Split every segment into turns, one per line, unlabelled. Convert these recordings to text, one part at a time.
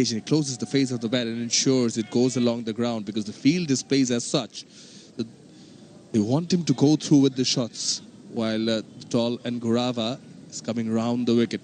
He closes the face of the bat and ensures it goes along the ground, because the field displays as such that they want him to go through with the shots while Tall and Gorava is coming round the wicket.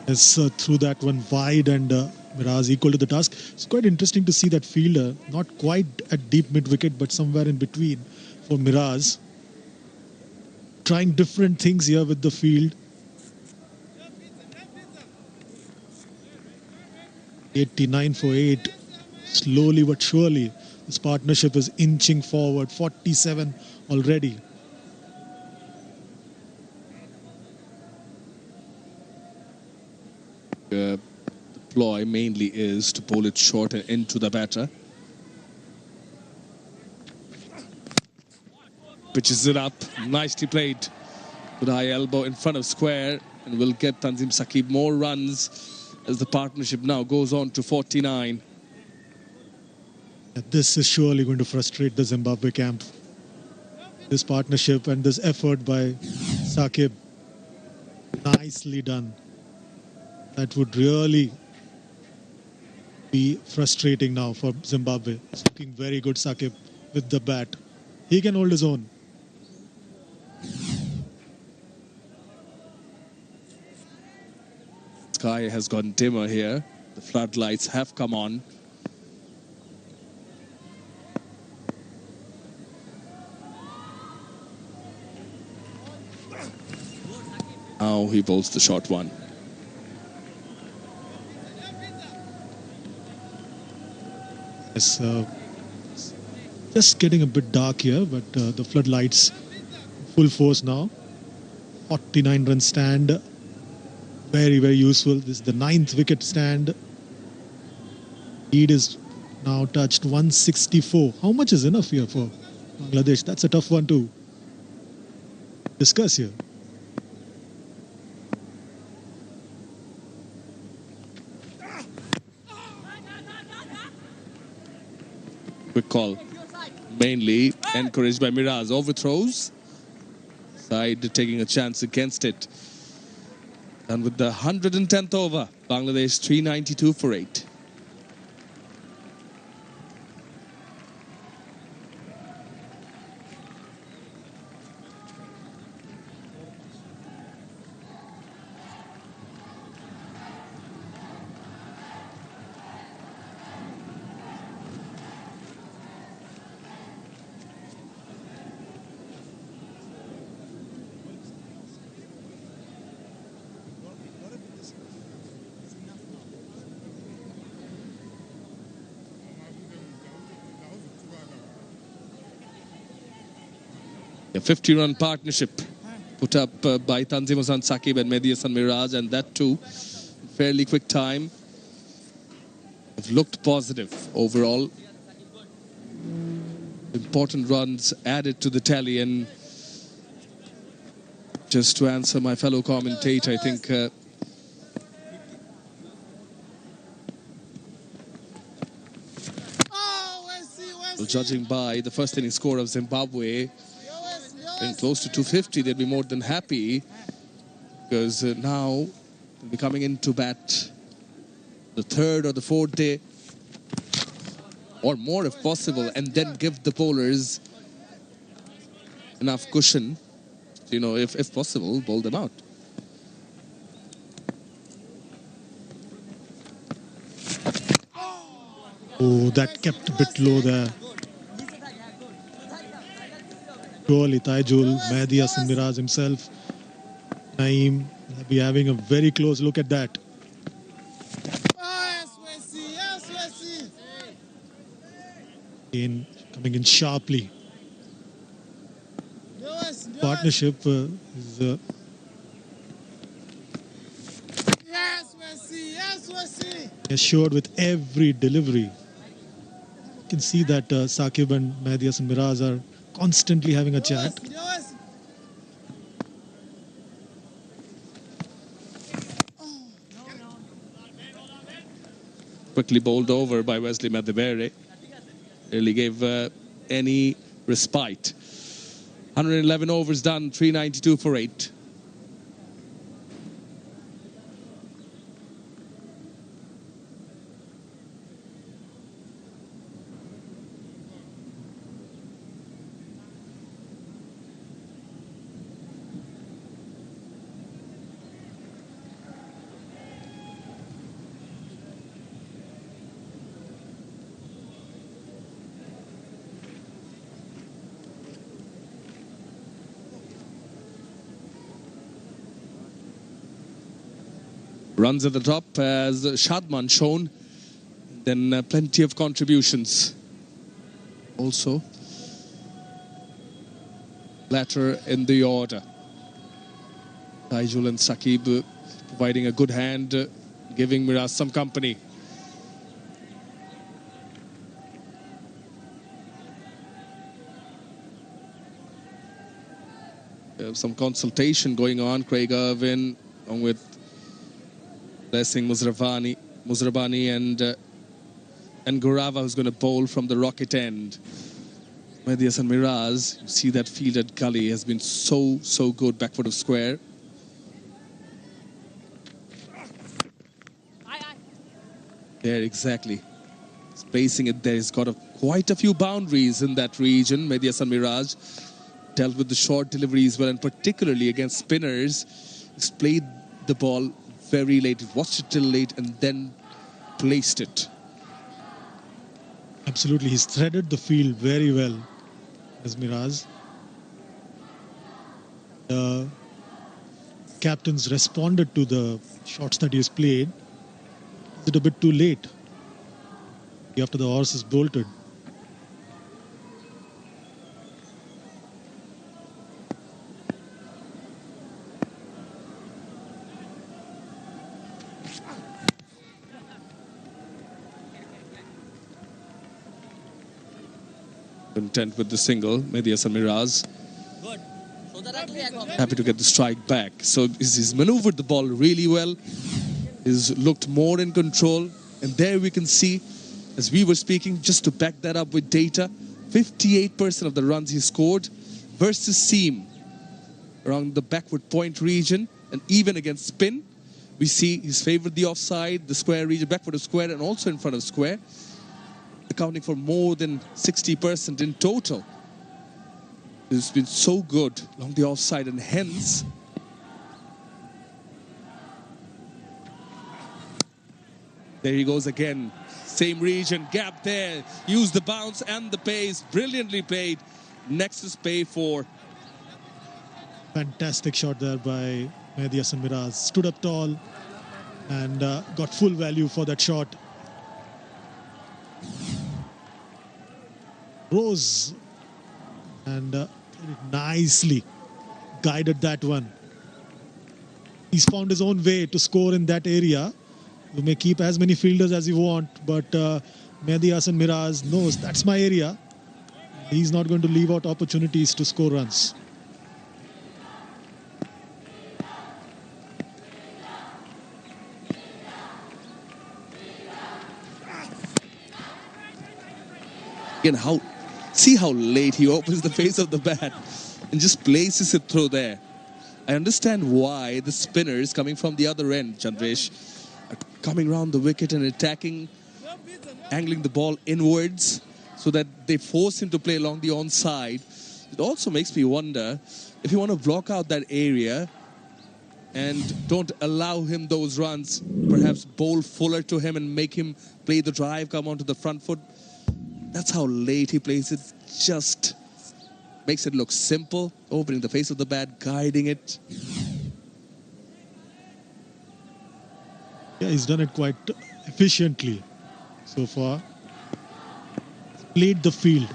Yes, through that one wide, and Miraz equal to the task. It's quite interesting to see that fielder, not quite at deep mid-wicket, but somewhere in between for Miraz. Trying different things here with the field. 89 for 8. Slowly but surely, this partnership is inching forward. 47 already.
The ploy mainly is to bowl it short and into the batter. Pitches it up, nicely played with a high elbow in front of square, and will get Tanzim Saqib more runs as the partnership now goes on to 49.
This is surely going to frustrate the Zimbabwe camp. This partnership and this effort by Saqib, nicely done. That would really be frustrating now for Zimbabwe. It's looking very good, Saqib, with the bat. He can hold his own.
Sky has gone dimmer here. The floodlights have come on. Now he bowls the short one.
It's just getting a bit dark here, but the floodlights full force now. 49 run stand. Very, very useful. This is the 9th wicket stand. Lead is now touched 164. How much is enough here for Bangladesh? That's a tough one to discuss here.
Quick call, mainly encouraged by Miraz. Overthrows, side taking a chance against it. And with the 110th over, Bangladesh 392 for 8. A 50-run partnership put up by Tanzim Saqib and Mehdi Hasan Miraz, and that too in fairly quick time. Have looked positive overall. Important runs added to the tally, and just to answer my fellow commentator, I think judging by the first inning score of Zimbabwe being close to 250, they'd be more than happy, because now they'll be coming into bat the 3rd or the 4th day, or more if possible, and then give the bowlers enough cushion, you know, if possible, bowl them out.
Oh, that kept a bit low there. Surely Taijul, Mehdi Hasan Miraz himself, Naeem will be having a very close look at that. Coming in sharply. Partnership is assured with every delivery. You can see that Saqib and Mehdi Hasan Miraz are constantly having a chat.
Quickly bowled over by Wesley Madivere. Really gave any respite. 111 overs done, 392 for 8. Runs at the top as Shadman shown. Then plenty of contributions. Also, latter in the order. Taijul and Saqib providing a good hand, giving Miraz some company. Some consultation going on. Craig Irwin along with Blessing Musrabani and Gurava, who's going to bowl from the rocket end. Medias and Miraz, you see that field at Gully has been so good. Back foot of square. There, exactly. Spacing it there. He's got quite a few boundaries in that region. Medias and Miraz dealt with the short deliveries well, and particularly against spinners. He's played the ball very late, watched it till late, and then placed it.
Absolutely, he's threaded the field very well as Miraz. The captains responded to the shots that he has played. Is it a bit too late after the horse is bolted?
Content with the single, Medias and Miraz. Happy to get the strike back. So he's maneuvered the ball really well. He's looked more in control. And there we can see, as we were speaking, just to back that up with data, 58% of the runs he scored versus seam around the backward point region. And even against spin, we see he's favored the offside, the square region, backward of square, and also in front of square, accounting for more than 60% in total. It's been so good along the offside, and hence there he goes again. Same region, gap there. Use the bounce and the pace. Brilliantly played. Next is pay 4.
Fantastic shot there by Mehdi Hassan Miraz. Stood up tall and got full value for that shot. Rose and nicely guided that one. He's found his own way to score in that area. You may keep as many fielders as you want, but Mehdi Hassan Miraz knows that's my area. He's not going to leave out opportunities to score runs.
Again, see how late he opens the face of the bat and just places it through there. I understand why the spinners coming from the other end, Chandresh, are coming around the wicket and attacking, angling the ball inwards so that they force him to play along the onside. It also makes me wonder if you want to block out that area and don't allow him those runs, perhaps bowl fuller to him and make him play the drive, come onto the front foot. That's how late he plays it. Just makes it look simple, opening the face of the bat, guiding it.
Yeah, he's done it quite efficiently so far. Played the field.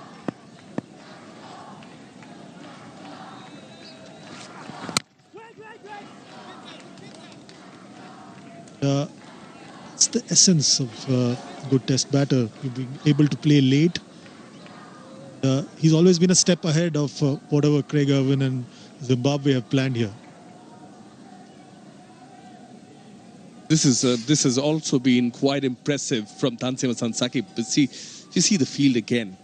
It's the essence of a good test batter. You're being able to play late, he's always been a step ahead of whatever Craig Irwin and Zimbabwe have planned here.
This has also been quite impressive from Tansema Sansaki. But see, you see the field again.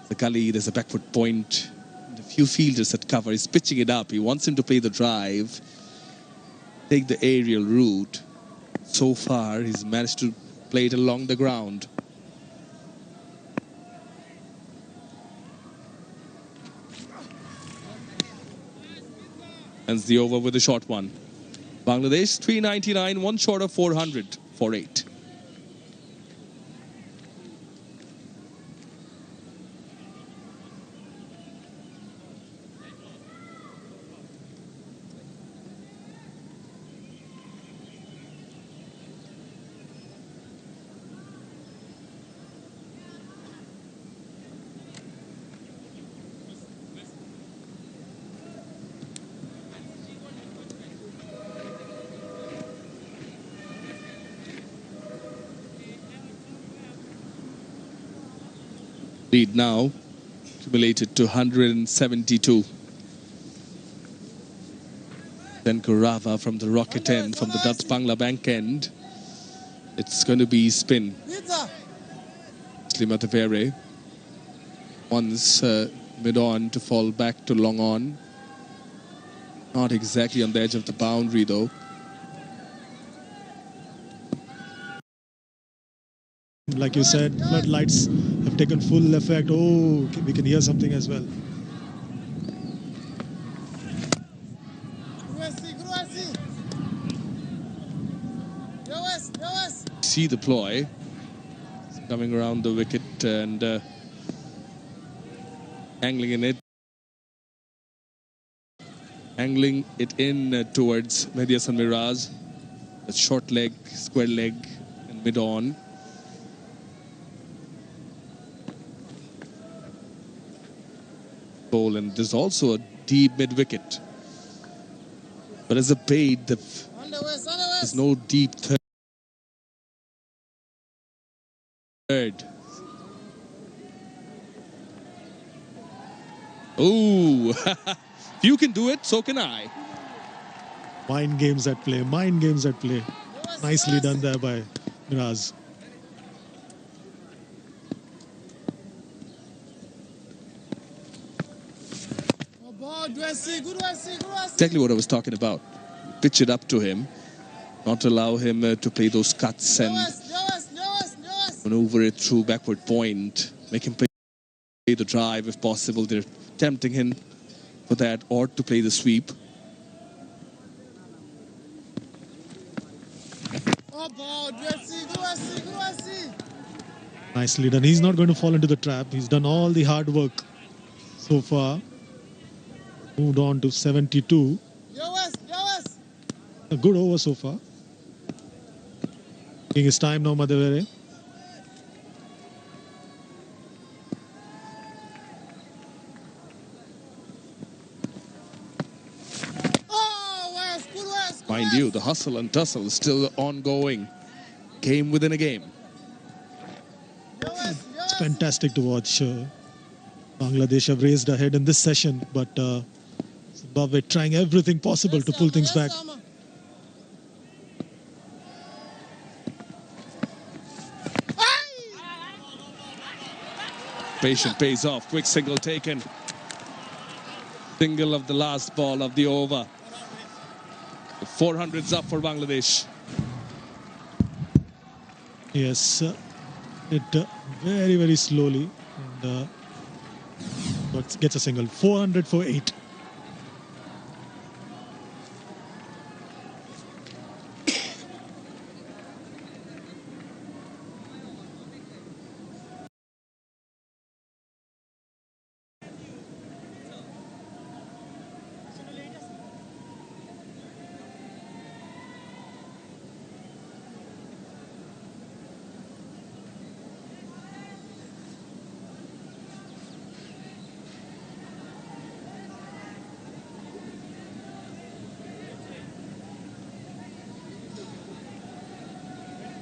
The gully, there's a backward point. A few fielders at cover. He's pitching it up. He wants him to play the drive, take the aerial route. So far, he's managed to play it along the ground. Ends the over with a short one. Bangladesh 399, one short of 400 for 8. Lead now accumulated to 172. Then Kurava from the rocket end, from the Dutch Bangla bank end. It's going to be spin. Slimatavere wants mid-on to fall back to long on. Not exactly on the edge of the boundary though.
Like you said, floodlights have taken full effect. Oh, we can hear something as well.
See the ploy. It's coming around the wicket and angling it in towards Medias and Miraz. A short leg, square leg, and mid-on. And there's also a deep mid-wicket. But as a bait, there's no deep third. Ooh, if you can do it, so can I.
Mind games at play, mind games at play. Nicely done there by Miraz.
Exactly what I was talking about. Pitch it up to him, not allow him to play those cuts and maneuver it through backward point. Make him play the drive if possible. They're tempting him for that, or to play the sweep.
Nicely done. He's not going to fall into the trap. He's done all the hard work so far. Moved on to 72. A good over so far. Taking his time now, Madhavere.
Mind you, the hustle and tussle is still ongoing. Game within a game.
It's fantastic to watch. Bangladesh have raised ahead in this session, but Zimbabwe trying everything possible to pull things back.
Patient pays off. Quick single taken. Single of the last ball of the over. The 400's up for Bangladesh.
Yes, it very, very slowly. And but gets a single. 400 for 8.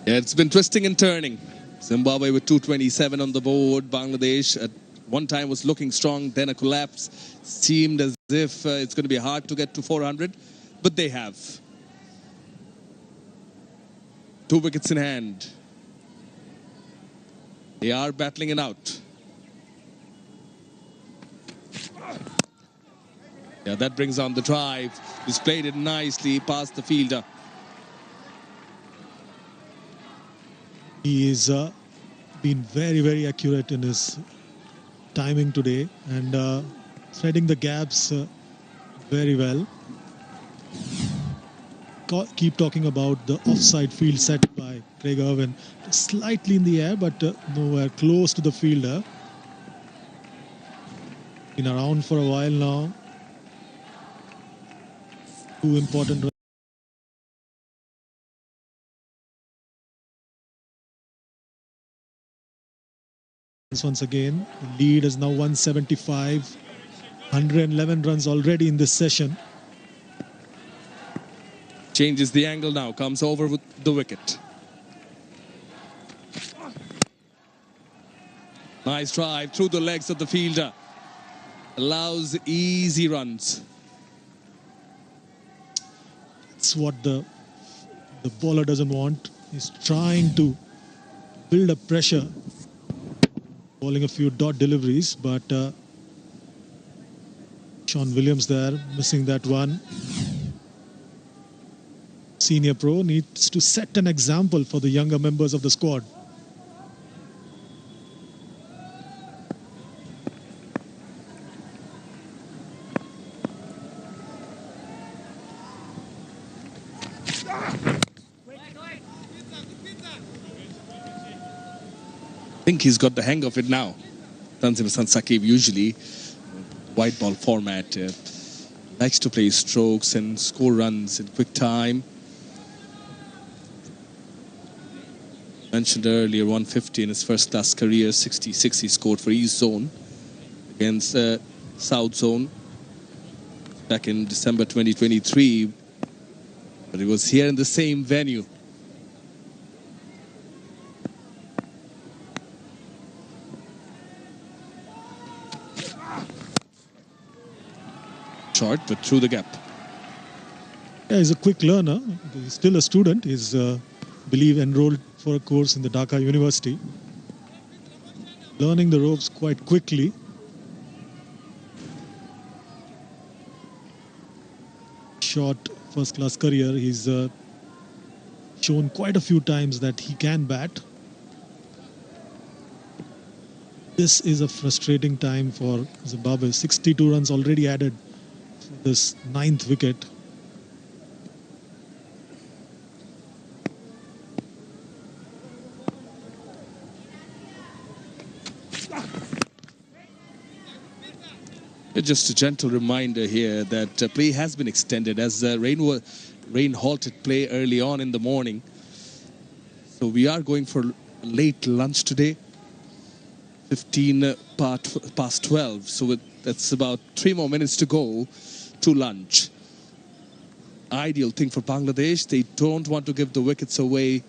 Yeah, it's been twisting and turning. Zimbabwe with 227 on the board. Bangladesh at
one time was looking strong, then a collapse. Seemed as if it's going to be hard to get to 400, but they have. 2 wickets in hand. They are battling it out. Yeah, that brings on the drive. He's played it nicely past the fielder.
He's been very, very accurate in his timing today and threading the gaps very well. Keep talking about the offside field set by Craig Irwin. Slightly in the air, but nowhere close to the fielder. Been around for a while now. 2 important runs once again. The lead is now 175. 111 runs already in this session.
Changes the angle now, comes over with the wicket. Nice drive through the legs of the fielder. Allows easy runs.
It's what the bowler doesn't want. He's trying to build up pressure, bowling a few dot deliveries, but Sean Williams there, missing that one. Senior pro needs to set an example for the younger members of the squad.
I think he's got the hang of it now. Tanzim Sakib usually white ball format likes to play strokes and score runs in quick time. Mentioned earlier, 150 in his first class career, 66 he scored for East Zone against South Zone back in December 2023. But he was here in the same venue. Short, but through the gap.
Yeah, he's a quick learner. He's still a student. He's, believe, enrolled for a course in the Dhaka University. Learning the ropes quite quickly. Short first-class career. He's shown quite a few times that he can bat. This is a frustrating time for Zimbabwe. 62 runs already added for this 9th wicket.
Just a gentle reminder here that play has been extended as rain halted play early on in the morning. So we are going for late lunch today, 15 past 12. So that's about 3 more minutes to go to lunch. Ideal thing for Bangladesh. They don't want to give the wickets away.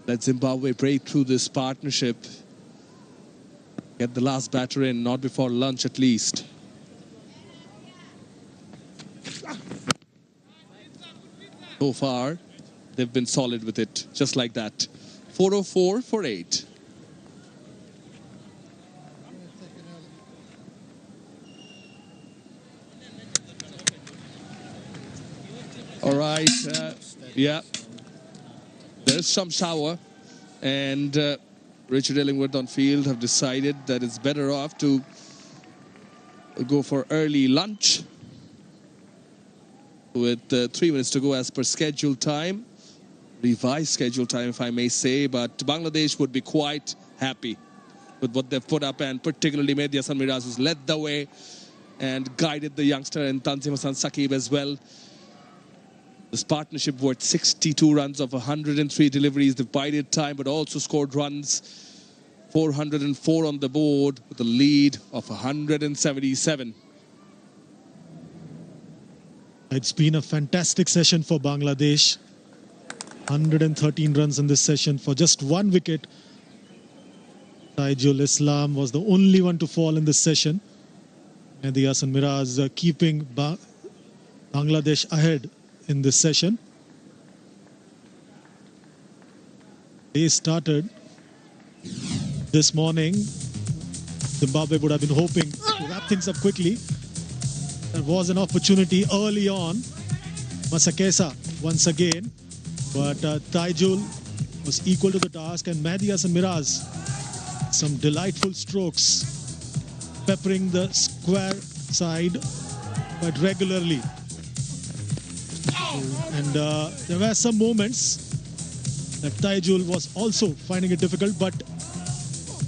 Let Zimbabwe break through this partnership. Get the last batter in, not before lunch at least. So far, they've been solid with it, just like that. 404 for 8. All right, yeah. There's some shower, and Richard Illingworth on field have decided that it's better off to go for early lunch with 3 minutes to go as per scheduled time. Revised scheduled time, if I may say, but Bangladesh would be quite happy with what they've put up, and particularly Mehdi Hasan Miraz, who's led the way and guided the youngster, and Tanzim Hassan Saqib as well. This partnership worth 62 runs of 103 deliveries, divided time, but also scored runs. 404 on the board with a lead of 177.
It's been a fantastic session for Bangladesh. 113 runs in this session for just 1 wicket. Taijul Islam was the only one to fall in this session. Mehdi Hasan Miraz keeping Bangladesh ahead in this session. They started this morning. Zimbabwe would have been hoping to wrap things up quickly. There was an opportunity early on. Masakesa once again. But Taijul was equal to the task, and Mehdi Hasan Miraz, some delightful strokes, peppering the square side quite regularly. And there were some moments that Taijul was also finding it difficult, but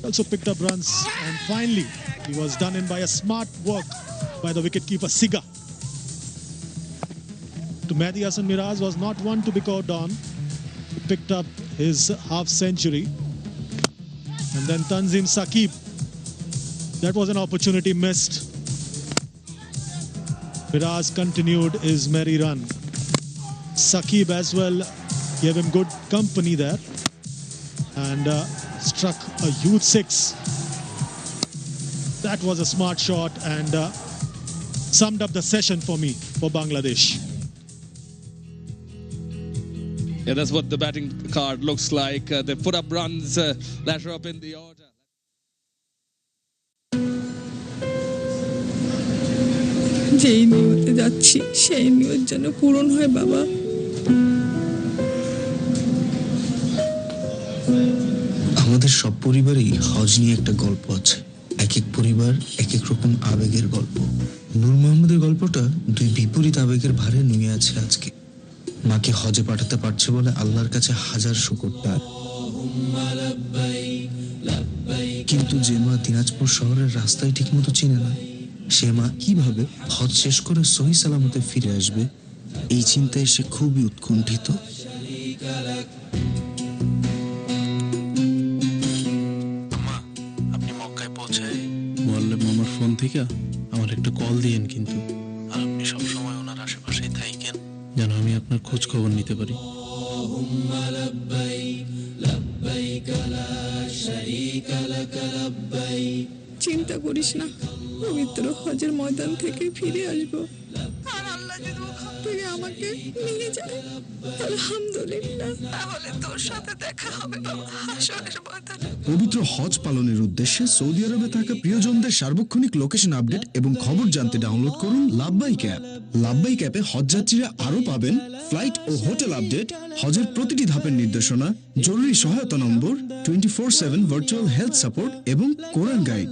also picked up runs, and finally he was done in by a smart work by the wicketkeeper Siga. To Mehdi Hasan Miraz was not one to be caught on. He picked up his half century. And then Tanzim Saqib, that was an opportunity missed. Miraz continued his merry run. Saqib as well gave him good company there and struck a huge six. That was a smart shot and summed up the session for me, for Bangladesh.
Yeah, that's what the batting card looks like. They put up runs, ladder up in the order.
যেই নিয়তে যাচ্ছি সেই নিয়ত যেন পূরণ হয় বাবা।
আমাদের সব পরিবারেই হজ নিয়ে একটা গল্প আছে। এক এক পরিবার এক এক রকম আবেগের গল্প। নূর মোহাম্মদের গল্পটা দুই বিপরীত আবেগের ভারে নুয়ে আছে আজকে। মাকে হজে পাঠাতে পারছে বলে আল্লাহর কাছে হাজার শুকর তার। কিন্তু যে মা দিনাজপুর শহরের রাস্তায় ঠিকমতো চিনে না, সে মা কিভাবে হজ শেষ করে সহি সালামতে ফিরে আসবে, এই চিন্তায় সে খুবই উৎকণ্ঠিত। আপনি মক্কায় পৌঁছায় বললে মামার ফোন থেকে আমার একটা কল দিয়েন, কিন্তু আর আপনি সবসময় ওনার আশেপাশেই থাকেন যেন আমি আপনার খোঁজ খবর নিতে পারি।
চিন্তা করিস না, পবিত্র হজের ময়দান থেকে ফিরে আসবো। আর আল্লাহ যদি ওখান থেকে আমাকে নিয়ে যায়, আলহামদুলিল্লাহ, তাহলে তোর সাথে দেখা হবে বাবা হাশরের ময়দানে।
পবিত্র হজ পালনের উদ্দেশ্যে সৌদি আরবে থাকা প্রিয়জনদের সার্বক্ষণিক লোকেশন আপডেট এবং খবর জানতে ডাউনলোড করুন লাভবাইক অ্যাপ। লাভবাইক অ্যাপে হজযাত্রীরা আরও পাবেন ফ্লাইট ও হোটেল আপডেট, হজের প্রতিটি ধাপের নির্দেশনা, জরুরি সহায়তা নম্বর, 24/7 ভার্চুয়াল হেলথ সাপোর্ট এবং কোরআন গাইড।